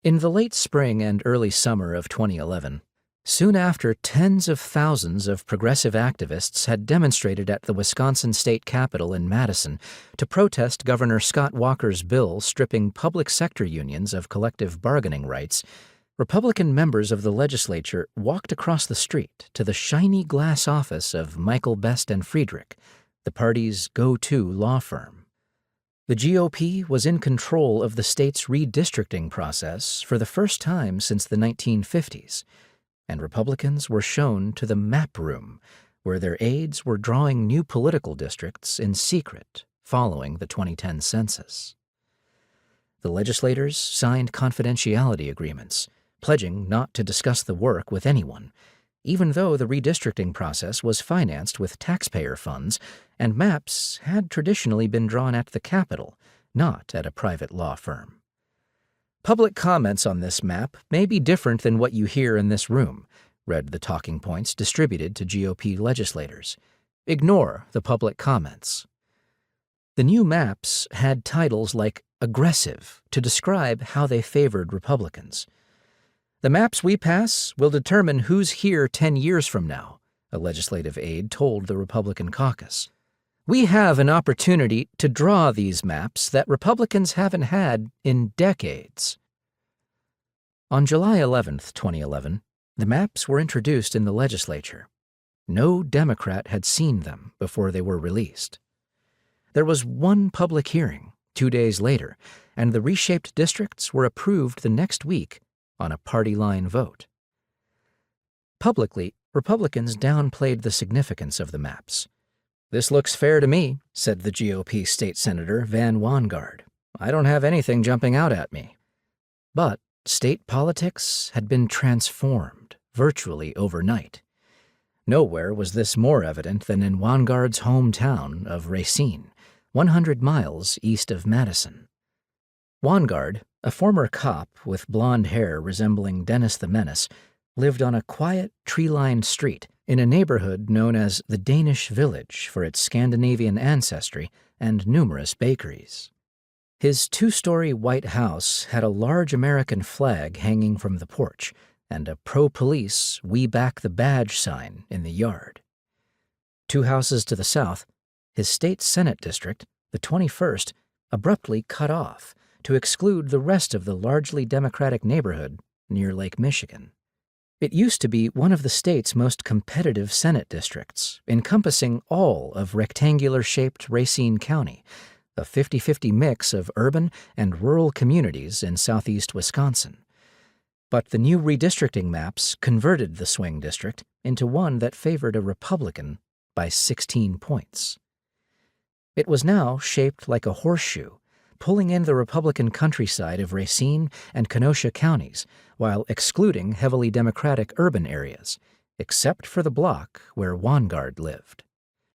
In the late spring and early summer of 2011, soon after tens of thousands of progressive activists had demonstrated at the Wisconsin state capitol in Madison to protest Governor Scott Walker's bill stripping public sector unions of collective bargaining rights, Republican members of the legislature walked across the street to the shiny glass office of Michael Best and Friedrich, the party's go-to law firm. The GOP was in control of the state's redistricting process for the first time since the 1950s, and Republicans were shown to the map room, where their aides were drawing new political districts in secret following the 2010 census. The legislators signed confidentiality agreements, pledging not to discuss the work with anyone, even though the redistricting process was financed with taxpayer funds and maps had traditionally been drawn at the Capitol, not at a private law firm. Public comments on this map may be different than what you hear in this room, read the talking points distributed to GOP legislators. Ignore the public comments. The new maps had titles like aggressive to describe how they favored Republicans. The maps we pass will determine who's here 10 years from now, a legislative aide told the Republican caucus. We have an opportunity to draw these maps that Republicans haven't had in decades. On July 11, 2011, the maps were introduced in the legislature. No Democrat had seen them before they were released. There was one public hearing 2 days later, and the reshaped districts were approved the next week on a party line vote. Publicly, Republicans downplayed the significance of the maps. "This looks fair to me," said the GOP state senator Van Wangard. "I don't have anything jumping out at me." But state politics had been transformed virtually overnight. Nowhere was this more evident than in Wangard's hometown of Racine, 100 miles east of Madison. Wangard, a former cop with blonde hair resembling Dennis the Menace, lived on a quiet, tree-lined street in a neighborhood known as the Danish Village for its Scandinavian ancestry and numerous bakeries. His 2-story white house had a large American flag hanging from the porch and a pro-police "We Back the Badge" sign in the yard. 2 houses to the south, his state Senate district, the 21st, abruptly cut off to exclude the rest of the largely Democratic neighborhood near Lake Michigan. It used to be one of the state's most competitive Senate districts, encompassing all of rectangular-shaped Racine County, a 50-50 mix of urban and rural communities in southeast Wisconsin. But the new redistricting maps converted the swing district into one that favored a Republican by 16 points. It was now shaped like a horseshoe, pulling in the Republican countryside of Racine and Kenosha counties while excluding heavily Democratic urban areas, except for the block where Wangard lived.